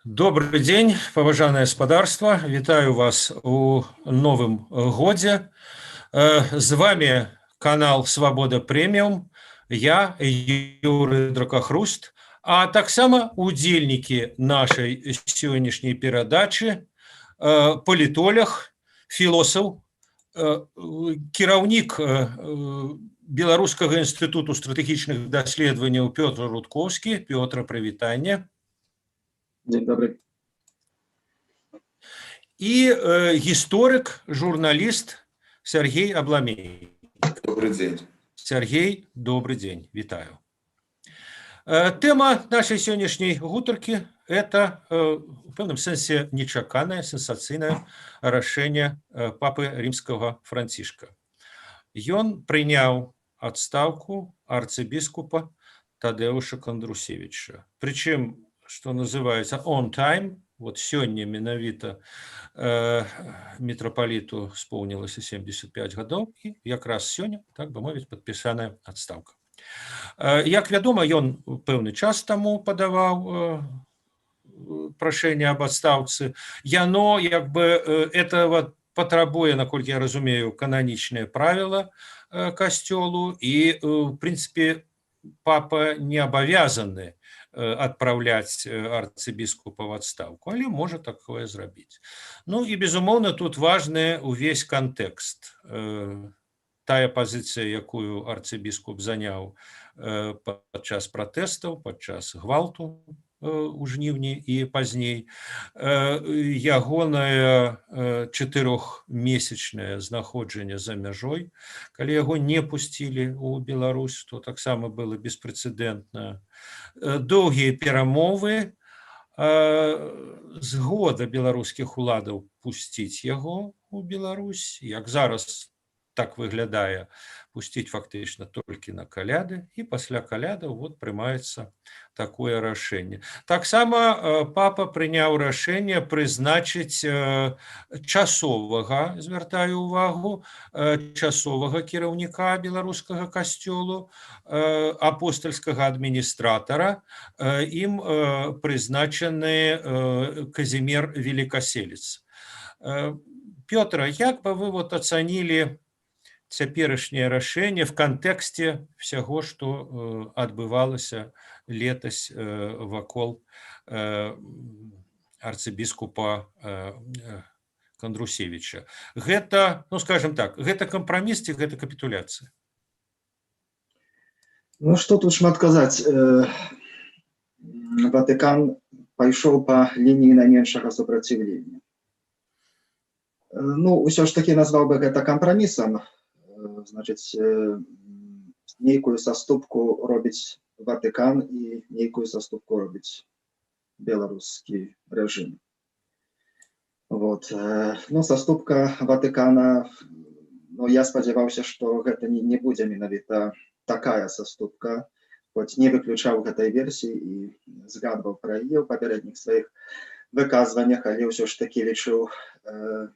Добрый день, паважанае спадарства. Вітаю вас у новым годзе. З вами канал Свобода Премиум. Я Юрий Дракохруст, а таксама удзельнікі нашай сённяшняй перадачы палітолог, філосаф, кіраўнік Беларускага інстытуту стратэгічных даследаванняў Пётр Рудковскі. Пётр, прывітанне. День добрый. И историк, журналист Сергей Абламей. Добрый день. Сергей, добрый день. Витаю. Тема нашей сегодняшней гутарки – это в певном сенсе нечаканное, сенсацыйнае рашэнне папы римского Францішка. Ён прыняў адстаўку арцыбіскупа Тадеуша Кандрусевича. Причем, что называется, on time. Вот сёння менавіта митрополиту исполнилось 75 гадоў, и якраз сёння, так бы мовіць, падпісаная адстаўка. Як вядома, ён пэўны час таму падаваў прашэнне об адстаўцы. Яно, як бы, этого патрабуе, наколькі я разумею, кананічнае правіла касцёлу, и, в принципе, папа не абавязаны адпраўляць арцыбіскупа в адстаўку, але можа такое зрабіць. Ну і, безумоўна, тут важны увесь кантэкст. Тая пазіцыя, якую арцыбіскуп заняў падчас пратэстаў, падчас гвалту у жніўні і пазней, ягонае 4-месячнае знаходжанне за мяжой, калі яго не пусцілі ў Беларусь, то таксама было беспрэцэдэнтна. Доўгія перамовы, згода беларускіх уладаў пусціць яго ў Беларусь, як зараз так выглядае, пусціць фактычна толькі на каляды, і пасля калядаў вот прымаецца такое рашэнне. Таксама папа прыняў рашэнне прызначыць часовага, звяртаю ўвагу, часовага кіраўніка беларускага касцёлу, апостальскага адміністратара. Ім прызначаны Казімір Великоселец. Пётр, як бы вы вот ацанілі цяперашняе рашэнне в кантэксце всяго, што адбывалася летась вакол арцыбіскупа Кандрусевича? Гэта, ну скажем так, гэта кампраміс ці гэта капітуляцыя? Ну что тут шмат казаць. Ватыкан пайшоў по лінії найменшага супраціўлення. Ну, ўсё ж таки назваў бы гэта кампрамісам. Значыць, нейкую саступку робіць Ватыкан і нейкую саступку робіць беларускі рэжым. Вот. Ну, саступка Ватыкана, ну, я спадзяваўся, што гэта не будзе менавіта такая саступка, хоць не выключаў гэтай версіі і згадваў пра яе ў папярэдніх сваіх выказваннях, але ўсё ж такі лічыў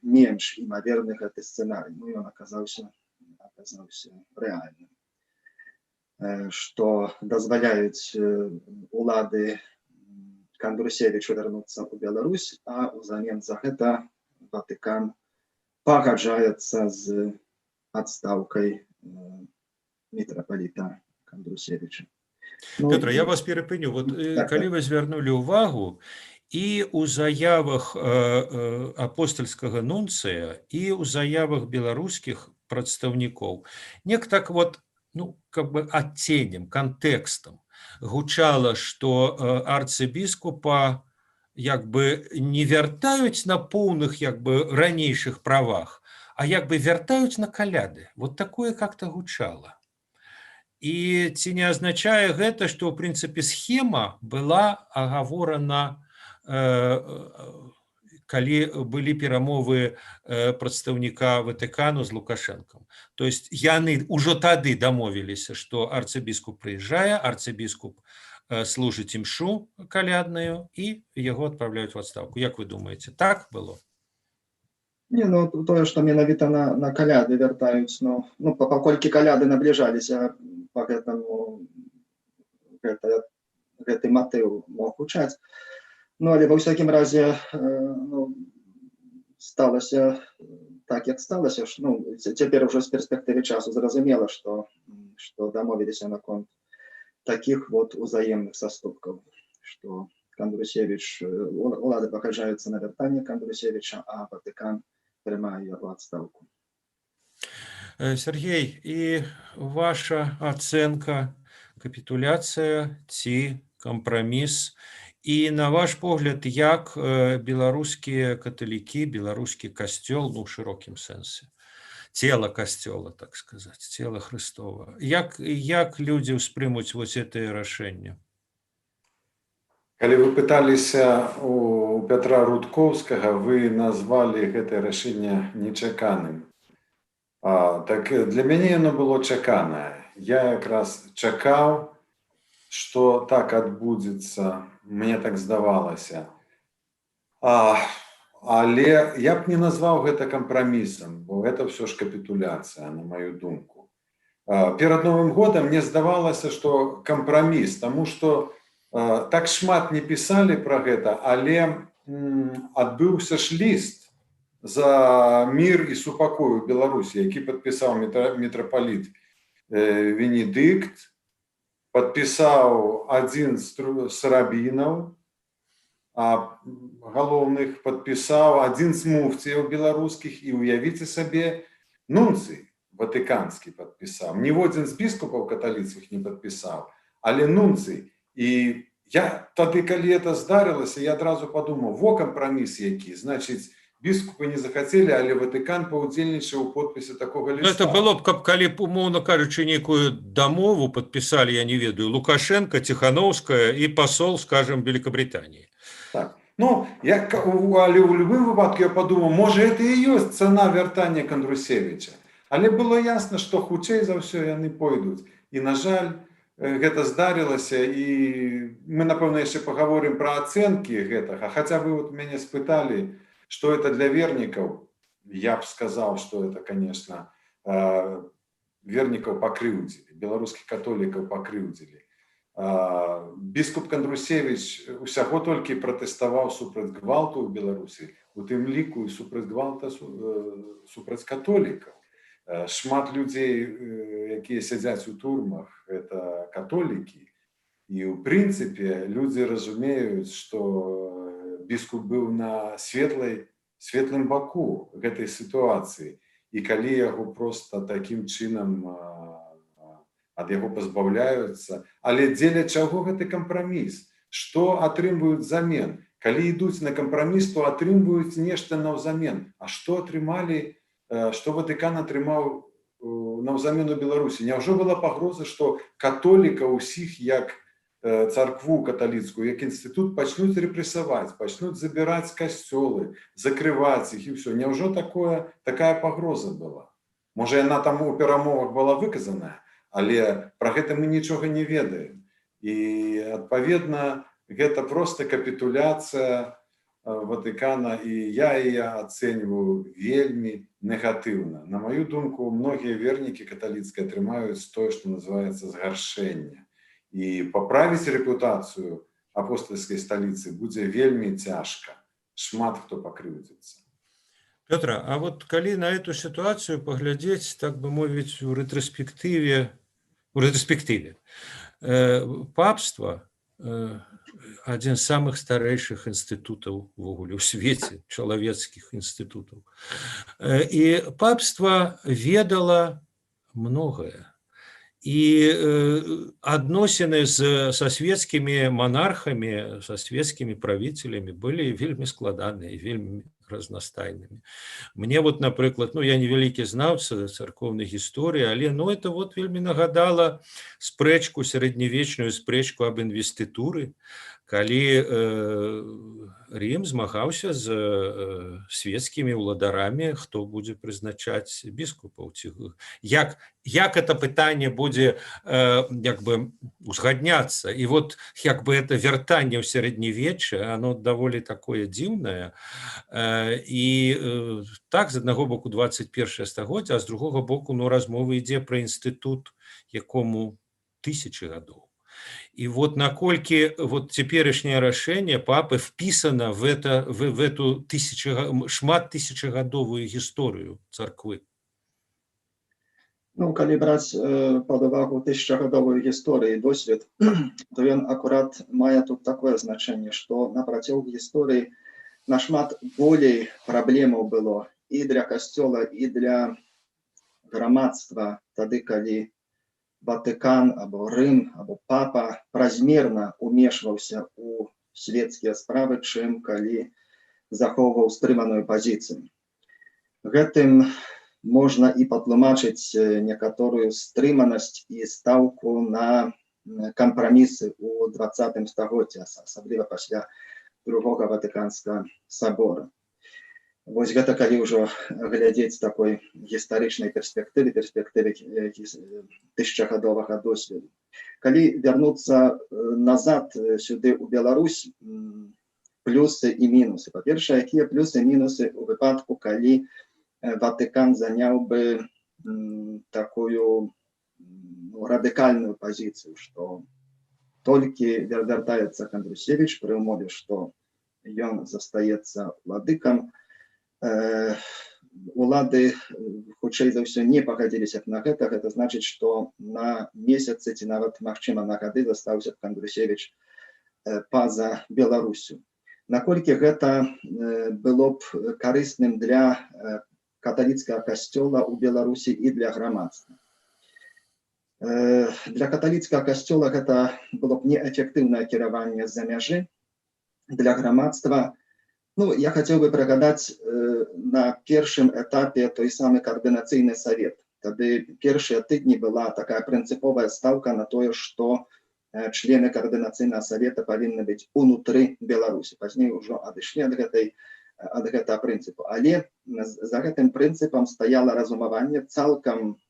менш імаверны гэты сцэнарый. Ну, ён аказаўся рэальным. Што дазваляюць улады Кандрусевичу вярнуцца ў Беларусь, а ўзамен за гэта Ватыкан пагаджаецца з адстаўкай мітрапаліта Кандрусевича. Ну, Пётр, я вас перапыню. Вот, калі вы звярнулі ўвагу, і ў заявах апостальскага нунцыя, і ў заявах беларускіх прадстаўнікоў нек так вот, ну, как бы адценнем, кантэкстам гучала, што арцыбіскупа як бы не вяртаюць на поўных як бы ранейшых правах, а як бы вяртаюць на каляды. Вот такое как-то гучала. І ці не азначае гэта, што ў прынцыпе схема была агаворана, калі былі перамовы прадстаўніка Ватыкану з Лукашэнкам. То есть яны ўжо тады дамовіліся, што арцыбіскуп прыязджае, арцыбіскуп служыць імшу калядную, і яго адпраўляюць в адстаўку. Як вы думаеце, так было? Не, ну тое, што менавіта на каляды вяртаюць, ну паколькі каляды набліжаліся па гэтаму, гэты матыў мог гучаць. Ну, але ва ўсякім разе, ну, сталася так, як сталася, ну, цяпер ужо з перспектывы часу зразумела, што дамовіліся наконт такіх вот узаемных саступкаў, што Кандрусевич, улады пагаджаюцца на вяртанне Кандрусевича, а Ватыкан прымае яго адстаўку. Сергей, і ваша ацэнка, капітуляцыя ці кампраміс, і на ваш погляд, як беларускія каталікі, беларускі касцёл, ну, ў шырокім сэнсе, цела касцёла, так сказаць, цела Хрыстова, як людзі ўспрымуць вось гэтае рашэнне? Калі вы пыталіся у Пятра Рудкоўскага, вы назвалі гэтае рашэнне нечаканым. Так для мяне яно было чаканае. Я якраз чакаў, што так адбудзецца, мне так здавалася. Але я б не назваў гэта кампрамісам, бо гэта ўсё ж капітуляцыя, на маю думку. Перад Новым годам мне здавалася, што кампраміс, таму што так шмат не пісалі пра гэта, але адбыўся ж ліст за мір і супакой у Беларусі, які падпісаў мітрапаліт Венедыкт, падпісаў адзін з рабінаў галоўных, падпісаў адзін з муфціяў беларускіх, і уявіце сабе, нунцый ватыканскі падпісаў. Ніводзін з біскупаў каталіцкіх не падпісаў, але нунцый. І я тады, калі это здарылася, я адразу падумаў, во кампраміс які, значыць, біскупы не захацелі, але Ватыкан паўдзельнічаў у подпісе такога ліста. Это было б, калі б, умоўна кажучы, нейкую дамову падпісалі, я не ведаю, Лукашенко, Ціхановская і пасол, скажем, Великобритании. Так. Ну, але ў любым выпадку я падумаў, можа, гэта і ёсць цана вяртання Кандрусевича. Але было ясна, што хутчэй за ўсё яны пойдуць. І, на жаль, гэта здарылася, і мы, напэўна, яшчэ паговорым пра ацэнкі гэтага. Хаця вы вот мяне спыталі, што это для вернікаў, я б сказаў, што это, конечно, вернікаў пакрыўдзілі, беларускіх католікаў пакрыўдзілі. Біскуп Кандрусевич усяго толькі пратэставаў супраць гвалту ў Беларусі, у тым ліку і супраць гвалта супраць католікаў. Шмат людзей, якія сядзяць у турмах, это католікі. І ў прынцыпе людзі разумеюць, што біскуп быў на светлым баку гэтай сітуацыі. І калі яго проста такім чынам ад яго пазбаўляюцца, але дзеля чаго гэты кампраміс? Што атрымліваюць взамен? Калі ідуць на кампраміс, то атрымліваюць нешта наўзамен. А што атрымалі, што Ватыкан атрымаў наўзамен у Беларусі? Няўжо была пагроза, што католіка ўсіх, як царкву каталіцкую, як інстытут, пачнуць рэпрэсаваць, пачнуць забіраць касцёлы, закрываць іх і ўсё. Няўжо такая пагроза была? Можа, яна там у перамовах была выказаная, але пра гэта мы нічога не ведаем. І, адпаведна, гэта проста капітуляцыя Ватыкана, і я яе ацэньваю вельмі негатыўна. На маю думку, многія вернікі каталіцкія атрымаюць тое, што называецца згаршэнне. І паправіць рэпутацыю апостальскай сталіцы будзе вельмі цяжка. Шмат хто пакрыўдзіцца. Пётра, а вот калі на эту ситуацию поглядеть, так бы мовить, в ретроспективе, папство один из самых старейших институтов в свете, человеческих институтов. И папство ведало многое. И адносіны со светскими монархами, со светскими правителями были вельмі складаныя, вельмі разнастайнымі. Мне вот, напрыклад, я не вялікі знаўца царкоўнай гісторыі, але это вот вельмі нагадала спрэчку, сярэднявечную спрэчку аб інвестытуры, калі Рим змагаўся з светскімі ўладарамі, хто будзе прызначаць біскупаў. Як это пытанне будзе як бы узгадняцца. І вот як бы это вяртанне ў сярэднявечча, оно даволі такое дзіўнае. І так, з аднаго боку 21 стагоддзя, а з другога боку размова ідзе пра інстытут, якому 1000 гадоў. И вот наколькі вот цяперашняе рашэнне папы впісана в эту шмат тысячагадовую гісторыю царквы. Ну, калі браць пад увагу тысячагадовую гісторыю і досвед, то ён акурат мае тут такое значэнне, што на працягу гісторыі нашмат болей праблемаў было і для касцёла, і для грамадства, тады калі Ватыкан або Рым або папа празмерна умешваўся ў свецкія справы, чым калі захоўваў стрыманую пазіцыю. Гэтым можна і патлумачыць некаторую стрыманасць і стаўку на кампрамісы ў 20 стагоддзі, асабліва пасля другога Ватыканскага сабора. Вось гэта калі ўжо глядзець такой гістарычнай перспектывы тысячагадовага досведу. Калі вярнуцца назад сюды ў Беларусь, плюсы і мінусы. Па-першае, якія плюсы і мінусы ў выпадку, калі Ватыкан заняў бы такую радыкальную пазіцыю, што толькі вяртаецца Кандрусевіч пры ўмове, што ён застаецца владыкам. Улады, хутчэй за ўсё, не пагадзіліся на гэта. Гэта значыць, што на месяцы ці нават, магчыма, на гады застаўся б Кандрусевіч па-за Беларусю. Наколькі гэта было б карысным для каталіцкага касцёла ў Беларусі і для грамадства? Для каталіцкага касцёла гэта было б неэфектыўнае кіраванне з-за мяжы. Для грамадства, я хацеў бы прыгадаць на першым этапе той самы каардынацыйны савет. Тады першыя тыдні была такая прынцыповая стаўка на тое, што члены каардынацыйнага савета павінны быць унутры Беларусі. Пазней ужо адышлі ад гэтага прынцыпу. Але за гэтым прынцыпам стаяла разумаванне, цалкам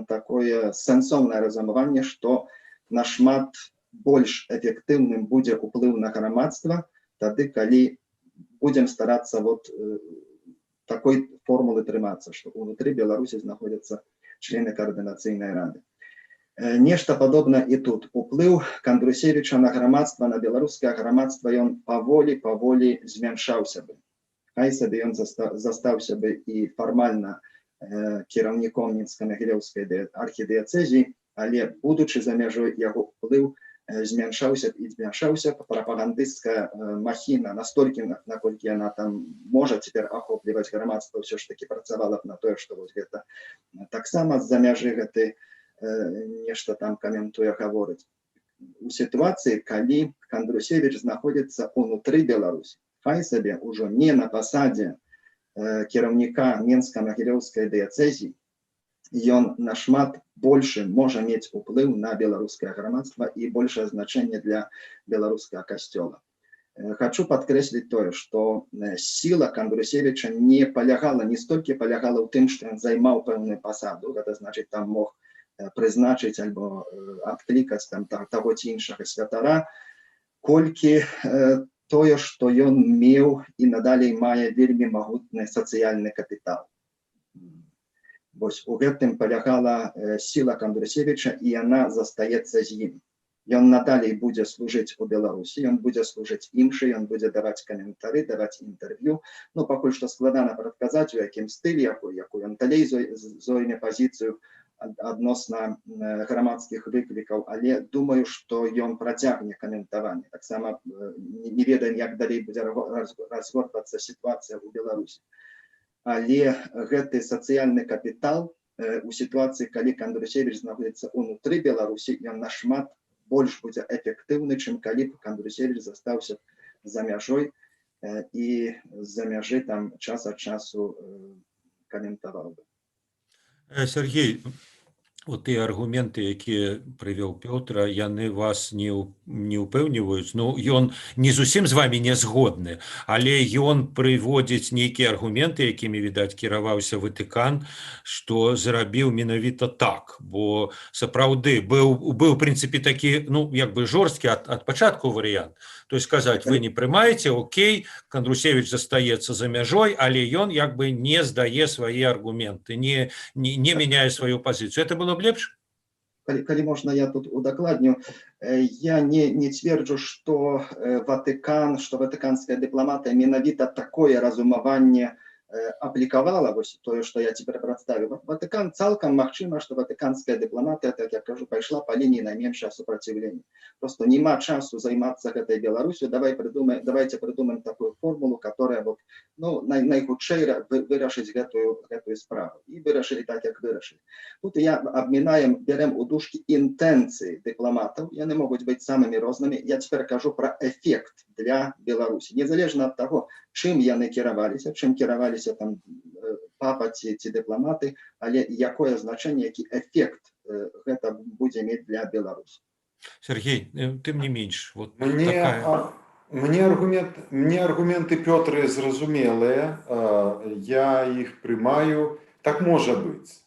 такое сэнсоўнае разумаванне, што нашмат больш эфектыўным будзе ўплыў на грамадства тады, калі будем старацца такой формулы трымацца, што ўнутры Беларусі знаходзяцца члены каардынацыйнай рады. Нешта падобна і тут. Уплыў Кандрусевіча на грамадства, на беларускае грамадства, ён паволі змяншаўся бы. Хай сабе ён застаўся бы і фармальна кіраўніком Мінска-Магілёўскай архідыяцэзіі, але, будучы за мяжой, яго ўплыў змяншаўся і змяншаўся. Прапагандысцкая махіна, настолькі, наколькі яна там можа цяпер ахопліваць грамадства, ўсё ж такі працавала б на тое, што гэта таксама з-за мяжы гэты нешта там каментуе, гаворыць. У сітуацыі, калі Кандрусевіч знаходзіцца ўнутры Беларусі, хай сабе ўжо не на пасадзе кіраўніка Мінска-Магілёўскай дыяцэзіі, ён нашмат большы можа мець уплыў на беларускае грамадства і большае значэнне для беларускага касцёла. Хачу падкрэсліць тое, што сіла Кандрусевіча не столькі палягала ў тым, што ён займаў пэўную пасаду, гэта значыць, там мог прызначыць альбо адклікаць таго ці іншага святара, колькі тое, што ён меў і надалей мае вельмі магутны сацыяльны капітал. Вось у гэтым палягала сіла Кандрусевіча, і яна застаецца з ім. Ён надалей будзе служыць у Беларусі, ён будзе служыць імшы, ён будзе даваць каментары, даваць інтэрв'ю. Пакуль што складана прадказаць, у якім стылі, якую ён далей зойме пазіцыю адносна грамадскіх выклікаў, але думаю, што ён працягне каментаванне. Таксама не ведаем, як далей будзе разгортвацца сітуацыя ў Беларусі. Але гэты сацыяльны капітал у сітуацыі, калі Кандрусевіч знаходзіцца ўнутры Беларусі, ён нашмат больш будзе эфектыўны, чым калі б Кандрусевіч застаўся за мяжой і з-за мяжы там час ад часу каментаваў бы. Сергей, вот тыя аргументы, якія прывёў Пётр, яны вас не ўпэўніваюць. Ён не зусім з вами не згодны, але ён прыводзіць нейкія аргументы, якімі, відаць, кіраваўся Ватыкан, што зрабіў менавіта так, бо сапраўды быў у прынцыпе такі, жорсткі ад пачатку варыянт. То есть сказаць, вы не прымаеце, окей, Кандрусевіч застаецца за мяжой, але ён не здае свае аргументы, не мяняе сваю пазіцыю. Это было б лепш? калі можна, я тут удакладню. Я не цверджу, што Ватыкан, што ватыканская дыпламатыя менавіта такое разумаванне аплікавала, вось тое, што я цяпер прадставіў. Ватыкан цалкам магчыма, што ватыканская дыпламатыя, так я кажу, пайшла па лініі найменшае супраціўленне. Просто няма часу займацца гэтай Беларусю. Давайте придумаем такую формулу, которая вот, ну, найхутчэй вырашыць гэтую справу. І вырашылі так, як вырашылі. Тут я абмінаем, берем у дужкі інтэнцыі дыпламатаў. Яны могуць быць самымі рознымі. Я цяпер кажу пра эфект для Беларусі. Незалежна ад таго, чым яны кіраваліся, чым кіраваліся там папа ці дыпламаты, але якое значэнне, які эфект гэта будзе мець для Беларусі. Сергей, тым не менш, вот Мне, такая... мне аргументы Пётры зразумелыя, я іх прымаю, так можа быць,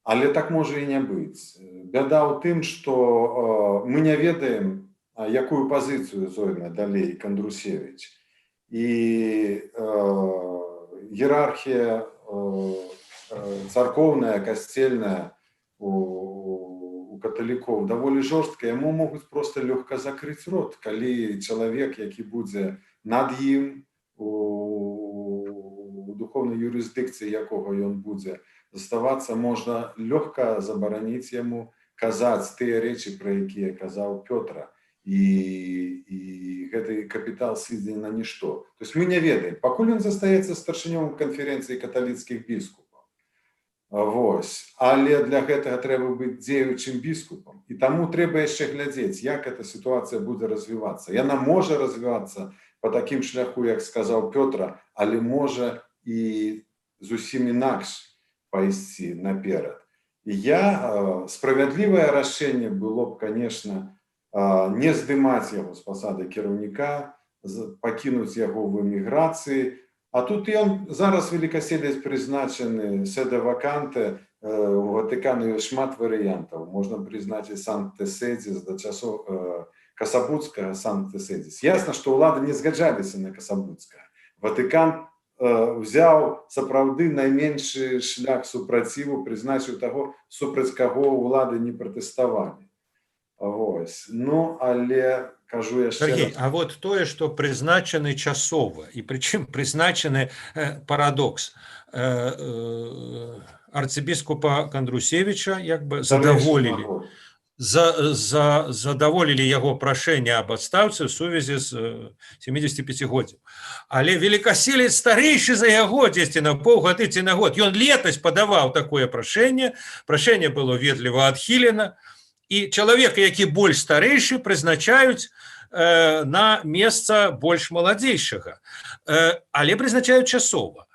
але так можа і не быць. Бяда ў тым, што мы не ведаем, якую пазіцыю зойме далей Кандрусевіч. І іерархія царкоўная, касцельная у каталікоў даволі жорсткая, яму могуць проста лёгка закрыць рот, калі чалавек, які будзе над ім, у духовнай юрысдыкцыі якога ён будзе заставацца, можна лёгка забараніць яму казаць тыя рэчы, пра якія казаў Пётра. І гэты капітал сыдзе на нішто. То есть мы не ведаем, пакуль ён застаецца старшынём канферэнцыі каталіцкіх біскупаў. Вось. Але для гэтага трэба быць дзеючым біскупам. І таму трэба яшчэ глядзець, як эта сітуацыя будзе развівацца. Яна можа развівацца па такім шляху, як сказаў Пётра, але можа і зусім інакш пайсці наперад. І справядлівае рашэнне было б, конечно, не здымаць яго з пасады кіраўніка, пакінуць яго в эміграцыі. А тут ён зараз великаселец прызначаны седе ваканте, у Ватыкану шмат варыянтаў. Можна прызнаць і Санкт-Седзіс да часоў Касабуцкага Санкт-Седзіс. Ясна, што ўлады не згаджаліся на Касабуцкага. Ватыкан взяў сапраўды найменшы шлях супраціву, прызначыў таго, супраць каго ўлады не пратэставалі. Вось. Ну, але кажу яшчэ Сергей, раз. а вот тое, што прызначаны часова, і прычым прызначаны парадокс арцыбіскупа Кандрусевіча як бы задаволілі. Задаволілі яго прашэнне аб адстаўцы ў сувязі з 75-годдзем. Але великаселец старэйшы за яго дзесьці на паўгады ці на год. Ён летась падаваў такое прашэнне. Прашэнне было ветліва адхілена. І чалавека, які больш старэйшы, прызначаюць на месца больш маладзейшага. Але прызначаюць часова.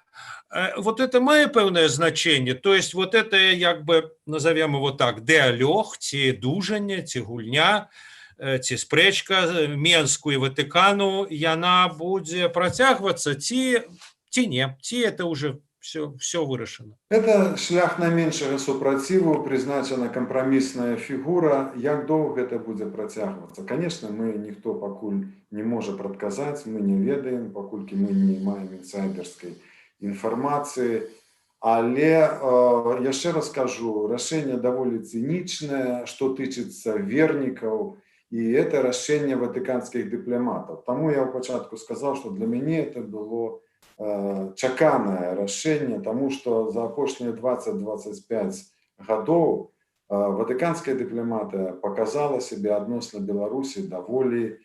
Вот это мае пэўнае значэнне, то есть вот это, як бы, назовем его так, дыалог, ці дужанне, ці гульня, ці спрэчка Менску і Ватыкану, яна будзе працягвацца, ці не, ці это уже все вырашана. Это шлях найменшага супраціву, прызначана кампрамісная фігура. Як доўга гэта будзе працягвацца? Конечно, мы ніхто пакуль не можа прадказаць, мы не ведаем, пакулькі мы не маем інсайдерскай інфармацыі. Але, яшчэ раз кажу, рашэнне даволі цынічнае, што тычыцца вернікаў, і это рашэнне ватыканскіх дыпламатаў. Таму я ў пачатку сказаў, што для мяне это было чаканае рашэнне, таму што за апошнія 20-25 гадоў ватыканская дыпламатыя паказала сябе адносна Беларусі даволі,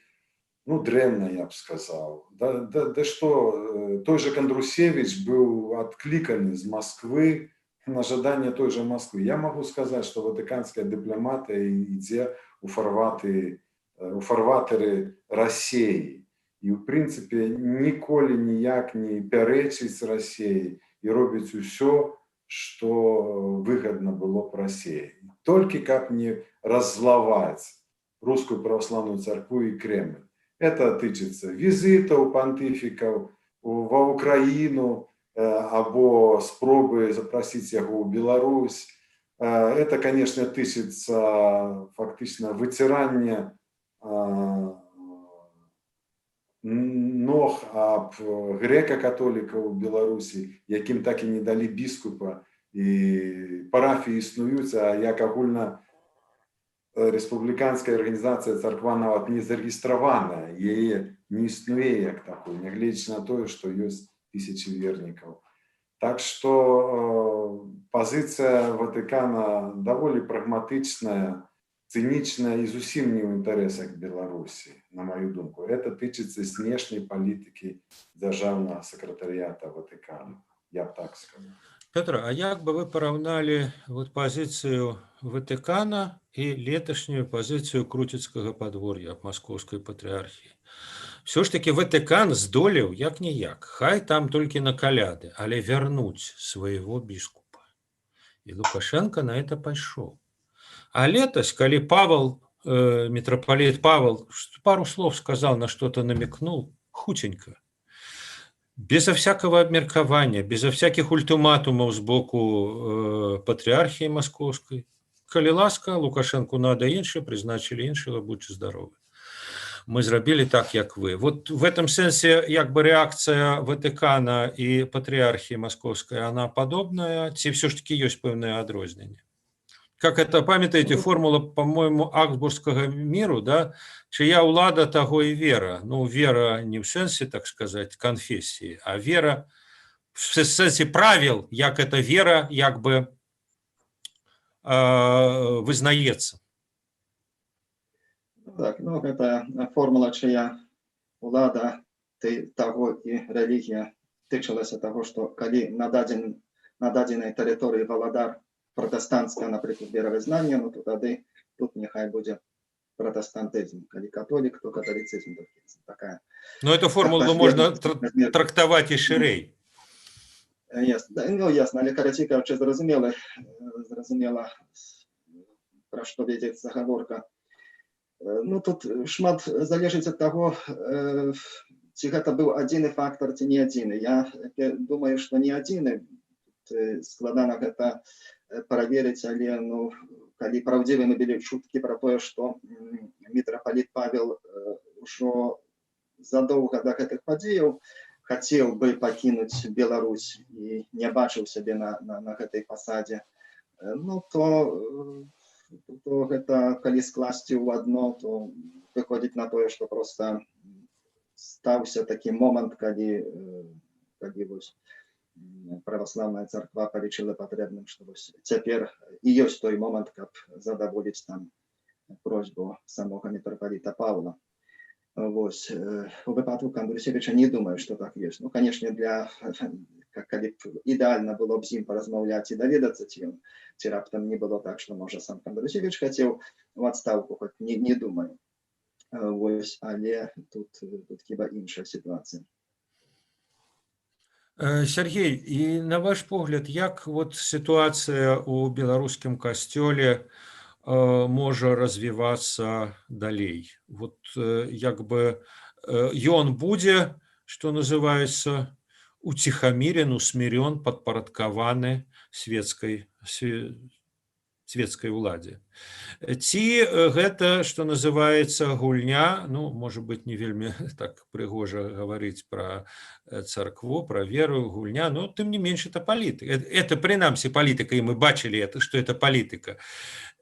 ну, дрэнна, я б сказаў. Да што, той жа Кандрусевіч быў адкліканы з Масквы на жаданне той жа Масквы. Я магу сказаць, што ватыканская дыпламатыя ідзе ў фарватары Расіі. І, ў прынцыпе, ніколі ніяк не пярэчыць Расіі і робіць усё, што выгадна было б Расіі. Толькі каб не раззлаваць рускую праваслаўную царкву і Кремль. Это тычыцца візітаў пантыфікаў ва Украіну або спробы запрасіць яго ў Беларусь. Это, конечно, тычыцца фактычна выцірання ног аб грэка-католікаў у Беларусі, якім так і не далі біскупа, і парафіі існуюць, а як агульна рэспубліканская арганізацыя царква нават не зарэгістраваная, яе не існуе як такой, нягледзячы на тое, што ёсць тысячы вернікаў. Так што пазіцыя Ватыкана даволі прагматычная, цынічная і зусім не ў інтарэсах Беларусі, на маю думку. Это тычыцца знешняй палітыкі дзяржаўнага сакратарыята Ватыкану, я б так сказаў. Петр, а як бы вы параўналі вот пазіцыю Ватыкана і леташнюю пазіцыю круцецкага падвор'я аб маскоўскай патрыархіі? Все ж таки Ватыкан здолеў як-ніяк, хай там толькі на каляды, але вярнуць свайго біскупа. І Лукашенко на это пайшоў. А летась, калі Павел, митрополит Павел, пару слов сказал, на что-то намекнул, хутенько, безо всякого обмеркования, безо всяких ультиматумов сбоку патриархии московской, коли ласка, Лукашенку надо інше, призначили іншого, будьте здоровы. Мы зрабілі так, як вы. Вот в этом сенсе, як бы реакция Ватикана и патриархии московской, она подобная, ці все ж таки есть пэўныя адрозненні? Как это, памятаете, формула, по-моему, Аугсбургского миру, да? Чья улада, того и вера. Ну, вера не в сенсе, так сказать, конфессии, а вера в сенсе правил, як эта вера, як бы вызнаецца. Так, ну, гэта формула, чия улада таго і рэлігія тычылася таго, што калі на дадзенай тэрыторыі валадар пратэстанцкае, напрыклад, веравызнанне, ну, то тады тут няхай будзе протестантизм. Калі католик, то католицизм. Такая. Но эту формулу можно трактовать и ширей. Ясно. Ну, ясно, але карацей кажучы, зразумела, пра што вядзецца гаворка. Ну, тут шмат залежыць ад таго, ці гэта быў адзіны фактор, ці не адзіны. Я думаю, што не адзіны. Складана гэта праверыць, але, ну, калі праўдзівымі былі чуткі пра тое, што мітрапаліт Павел ўжо задоўга да гэтых падзеяў хацеў бы пакінуць Беларусь і не бачыў сябе на гэтай пасадзе, ну, то гэта, калі скласці ў адно, то выходзіць на тое, што проста стаўся такі момант, калі вось праваслаўная царква палічыла патрэбным, што вось цяпер і ёсць той момант, каб задаволіць там просьбу самога мітрапаліта Павла. Вось. У выпадку Кандрусевіча не думаю, што так ёсць. Ну, канешне, калі б ідэальна было б з ім паразмаўляць і даведацца, ці раптам не было так, што, можа, сам Кандрусевіч хацеў у адстаўку, хоць не думаю. Вось, але тут хіба іншая сітуацыя. Сергей, і на ваш погляд, як вот сітуацыя ў беларускім касцёле можа развівацца далей? Вот як бы ён будзе, што называецца, уціхамірен, усмирен, падпарадкаваны светскай уладзе. Ці гэта, што называецца, гульня, ну, можа быць, не вельмі так прыгожа гаварыць пра царкву, пра веру, гульня, но тым не менш это палітыка. Это прынамсі палітыка, і мы бачылі, што это палітыка.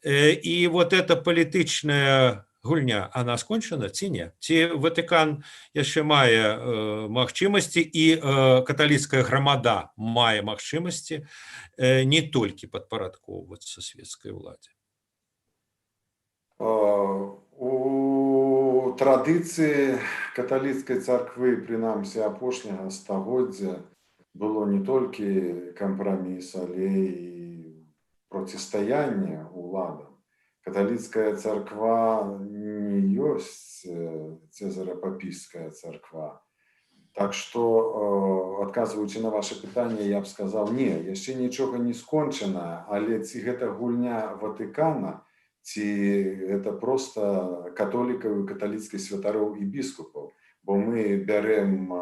І вот эта палітычная гульня, она скончана ці не? Ці Ватыкан яшчэ мае магчымасці і каталіцкая грамада мае магчымасці не толькі падпарадкоўвацца светскай уладзе? У традыцыі каталіцкай царквы, прынамсі апошняга стагоддзя, было не толькі кампраміс, але і процістаянне уладам. Каталіцкая царква не ёсць цезарапапійская царква. Так што, адказваючы на ваше пытанне, я б сказаў, не, яшчэ нічога не скончана, але ці гэта гульня Ватыкана, ці гэта проста католікаў і каталіцкіх святароў і біскупаў. Бо мы бярэм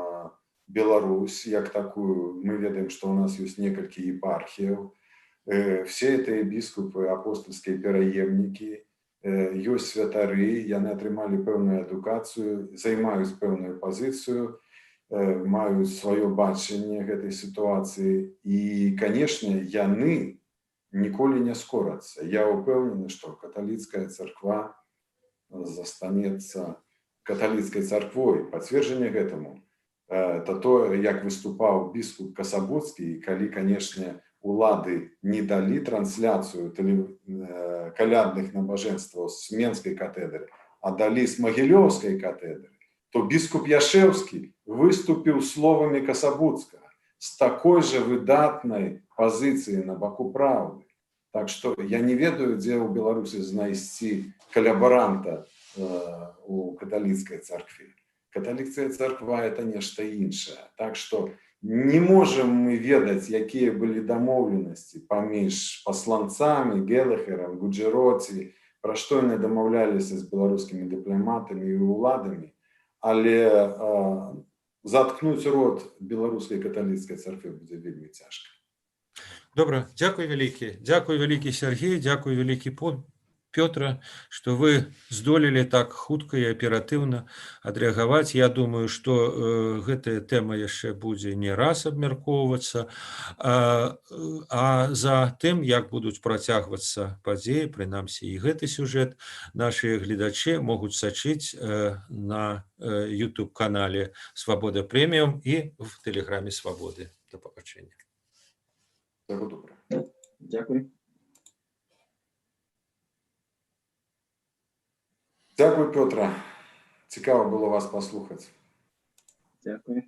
Беларусь як такую, мы ведаем, што ў нас ёсць некалькі епархіяў, все эти біскупы, апостольскія пераемнікі, ёсць святары, яны атрымалі пэўную адукацыю, займаюць пэўную пазіцыю, маюць сваё бачанне гэтай сітуацыі. І, канешне, яны ніколі не скорацца. Я ўпэўнены, што каталіцкая царква застанецца каталіцкай царквой. Пацверджанне гэтаму это тое, як выступаў біскуп Касабоцкі, і калі, канешне, улады не далі трансляцыю калядных набажэнстваў з Менскай катедры, а далі з Магілёўскай катедры, то біскуп Яшэўскі выступіў словамі Касабоцкага з такой жа выдатнай пазіцыі на баку праўды. Так што я не ведаю, дзе ў Беларусі знайсці калабаранта у каталіцкай царкве. Каталіцкая царква – это нешта іншае. Так што не можам мы ведаць, якія былі дамоўленасці паміж пасланцамі, Гелахерам, Гуджэроці, пра што яны дамаўляліся з беларускімі дыпламатамі і ўладамі, але заткнуць рот беларускай каталіцкай царкве будзе вельмі цяжка. Добра, дзякуй вялікі Сергей, дзякуй вялікі Пётра, што вы здолелі так хутка і аператыўна адрэагаваць. Я думаю, што гэтая тэма яшчэ будзе не раз абмяркоўвацца, а за тым, як будуць працягвацца падзеі, прынамсі і гэты сюжэт, нашы гледачы могуць сачыць на YouTube-канале «Свабода Прэміум» і в тэлеграме «Свабоды». До пабачэння. Всяго доброго. Дякую. Дякую, Петра. Цікаво було вас послухати. Дякую.